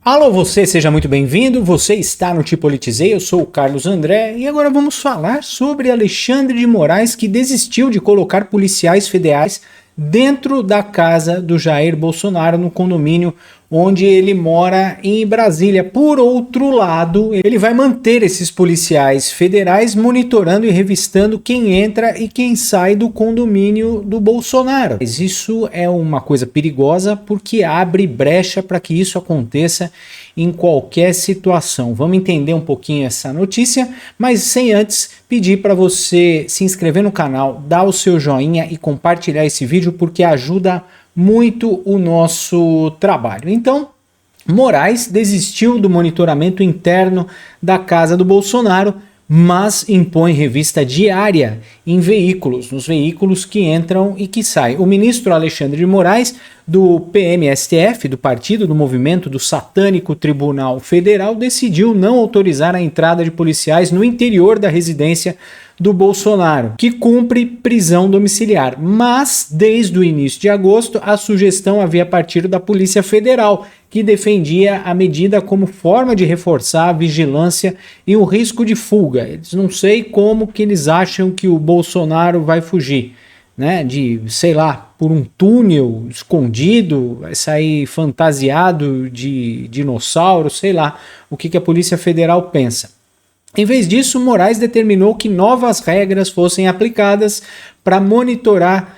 Alô, você, seja muito bem-vindo. Você está no Te Politizei, eu sou o Carlos André e agora vamos falar sobre Alexandre de Moraes, que desistiu de colocar policiais federais dentro da casa do Jair Bolsonaro, no condomínio onde ele mora em Brasília. Por outro lado, ele vai manter esses policiais federais monitorando e revistando quem entra e quem sai do condomínio do Bolsonaro. Mas isso é uma coisa perigosa porque abre brecha para que isso aconteça em qualquer situação. Vamos entender um pouquinho essa notícia, mas sem antes pedir para você se inscrever no canal, dar o seu joinha e compartilhar esse vídeo porque ajuda muito o nosso trabalho. Então, Moraes desistiu do monitoramento interno da casa do Bolsonaro, mas impõe revista diária em veículos, nos veículos que entram e que saem. O ministro Alexandre de Moraes, do PMSTF, do Partido do Movimento do Satânico Tribunal Federal, decidiu não autorizar a entrada de policiais no interior da residência do Bolsonaro, que cumpre prisão domiciliar. Mas, desde o início de agosto, a sugestão havia partido da Polícia Federal, que defendia a medida como forma de reforçar a vigilância e o risco de fuga. Eles não sei como que eles acham que o Bolsonaro vai fugir, né? Sei lá, por um túnel escondido, vai sair fantasiado de dinossauro, sei lá o que a Polícia Federal pensa. Em vez disso, Moraes determinou que novas regras fossem aplicadas para monitorar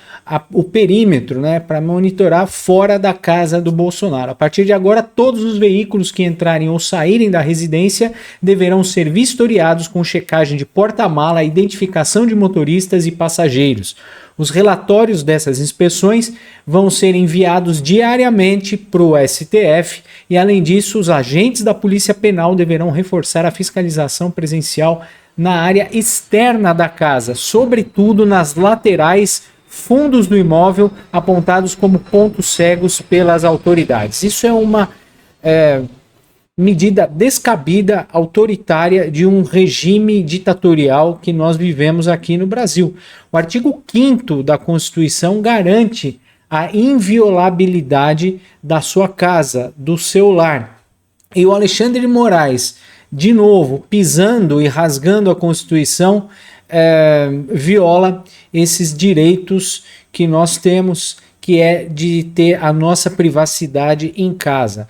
o perímetro, né, para monitorar fora da casa do Bolsonaro. A partir de agora, todos os veículos que entrarem ou saírem da residência deverão ser vistoriados com checagem de porta-mala, identificação de motoristas e passageiros. Os relatórios dessas inspeções vão ser enviados diariamente para o STF e, além disso, os agentes da Polícia Penal deverão reforçar a fiscalização presencial na área externa da casa, sobretudo nas laterais, fundos do imóvel apontados como pontos cegos pelas autoridades. Isso é uma medida descabida, autoritária de um regime ditatorial que nós vivemos aqui no Brasil. O artigo 5º da Constituição garante a inviolabilidade da sua casa, do seu lar. E o Alexandre de Moraes, de novo, pisando e rasgando a Constituição, viola esses direitos que nós temos, que é de ter a nossa privacidade em casa.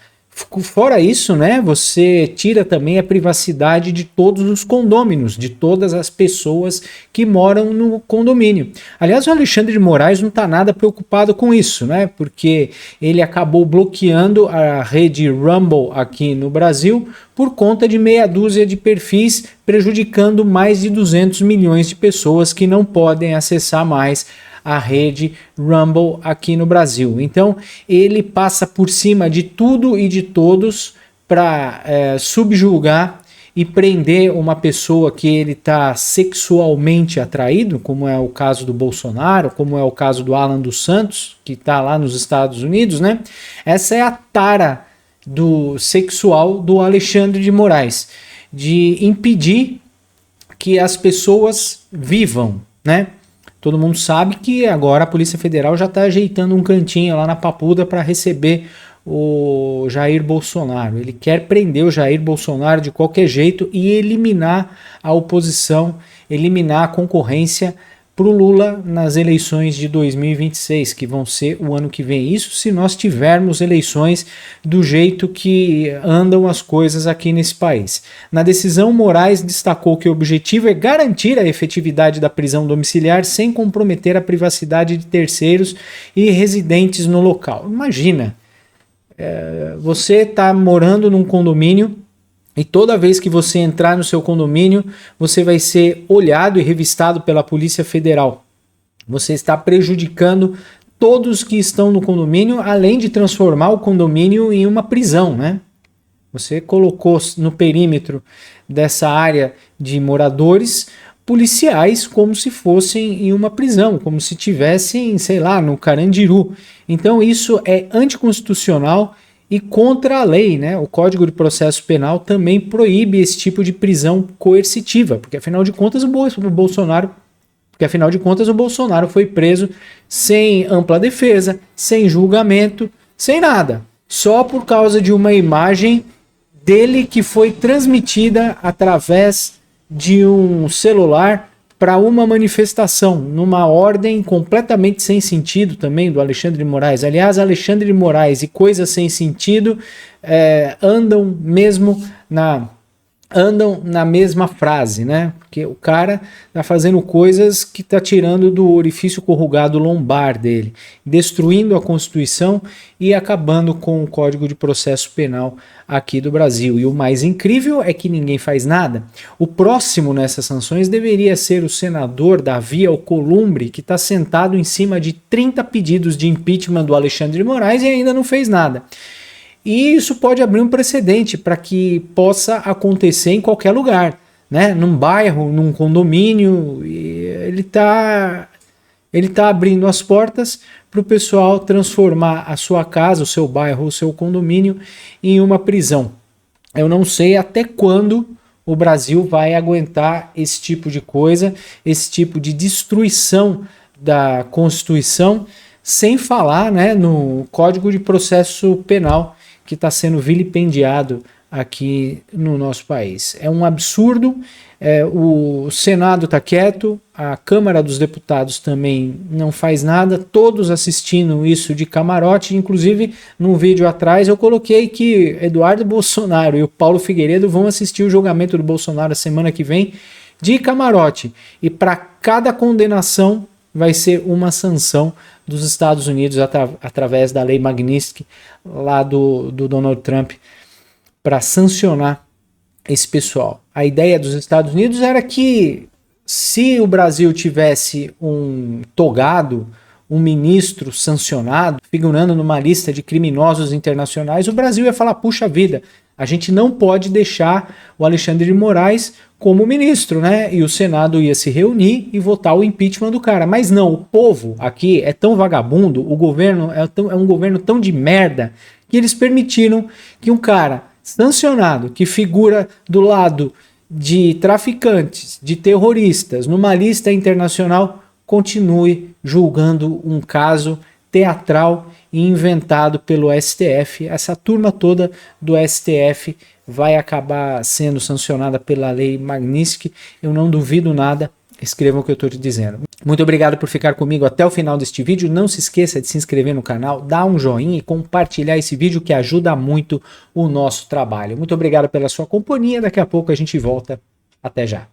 Fora isso, né, você tira também a privacidade de todos os condôminos, de todas as pessoas que moram no condomínio. Aliás, o Alexandre de Moraes não está nada preocupado com isso, né, porque ele acabou bloqueando a rede Rumble aqui no Brasil por conta de meia dúzia de perfis, prejudicando mais de 200 milhões de pessoas que não podem acessar mais a rede Rumble aqui no Brasil. Então, ele passa por cima de tudo e de todos para subjugar e prender uma pessoa que ele está sexualmente atraído, como é o caso do Bolsonaro, como é o caso do Alan dos Santos, que está lá nos Estados Unidos, né? Essa é a tara sexual do Alexandre de Moraes, de impedir que as pessoas vivam, né? Todo mundo sabe que agora a Polícia Federal já está ajeitando um cantinho lá na Papuda para receber o Jair Bolsonaro. Ele quer prender o Jair Bolsonaro de qualquer jeito e eliminar a oposição, eliminar a concorrência para o Lula nas eleições de 2026, que vão ser o ano que vem. Isso se nós tivermos eleições do jeito que andam as coisas aqui nesse país. Na decisão, Moraes destacou que o objetivo é garantir a efetividade da prisão domiciliar sem comprometer a privacidade de terceiros e residentes no local. Imagina, você está morando num condomínio e toda vez que você entrar no seu condomínio, você vai ser olhado e revistado pela Polícia Federal. Você está prejudicando todos que estão no condomínio, além de transformar o condomínio em uma prisão, né? Você colocou no perímetro dessa área de moradores policiais como se fossem em uma prisão, como se tivessem, sei lá, no Carandiru. Então isso é anticonstitucional e contra a lei, né? O Código de Processo Penal também proíbe esse tipo de prisão coercitiva, porque afinal de contas o Bolsonaro foi preso sem ampla defesa, sem julgamento, sem nada. só por causa de uma imagem dele que foi transmitida através de um celular para uma manifestação, numa ordem completamente sem sentido também do Alexandre de Moraes. Aliás, Alexandre de Moraes e coisas sem sentido andam na mesma frase, né? Porque o cara tá fazendo coisas que tá tirando do orifício corrugado lombar dele, destruindo a Constituição e acabando com o Código de Processo Penal aqui do Brasil. E o mais incrível é que ninguém faz nada. O próximo nessas sanções deveria ser o senador Davi Alcolumbre, que está sentado em cima de 30 pedidos de impeachment do Alexandre de Moraes e ainda não fez nada. E isso pode abrir um precedente para que possa acontecer em qualquer lugar, né? Num bairro, num condomínio, ele tá abrindo as portas para o pessoal transformar a sua casa, o seu bairro, o seu condomínio em uma prisão. Eu não sei até quando o Brasil vai aguentar esse tipo de coisa, esse tipo de destruição da Constituição, sem falar, né, no Código de Processo Penal, que está sendo vilipendiado aqui no nosso país. É um absurdo, o Senado está quieto, a Câmara dos Deputados também não faz nada, todos assistindo isso de camarote. Inclusive, num vídeo atrás eu coloquei que Eduardo Bolsonaro e o Paulo Figueiredo vão assistir o julgamento do Bolsonaro a semana que vem de camarote, e para cada condenação vai ser uma sanção dos Estados Unidos através da lei Magnitsky lá do Donald Trump para sancionar esse pessoal. A ideia dos Estados Unidos era que se o Brasil tivesse um togado, um ministro sancionado, figurando numa lista de criminosos internacionais, o Brasil ia falar, puxa vida, a gente não pode deixar o Alexandre de Moraes como ministro, né? E o Senado ia se reunir e votar o impeachment do cara. Mas não, o povo aqui é tão vagabundo, o governo é um governo tão de merda, que eles permitiram que um cara sancionado, que figura do lado de traficantes, de terroristas, numa lista internacional, continue julgando um caso teatral e inventado pelo STF. Essa turma toda do STF vai acabar sendo sancionada pela lei Magnitsky. Eu não duvido nada. Escrevam o que eu estou te dizendo. Muito obrigado por ficar comigo até o final deste vídeo. Não se esqueça de se inscrever no canal, dar um joinha e compartilhar esse vídeo, que ajuda muito o nosso trabalho. Muito obrigado pela sua companhia. Daqui a pouco a gente volta. Até já.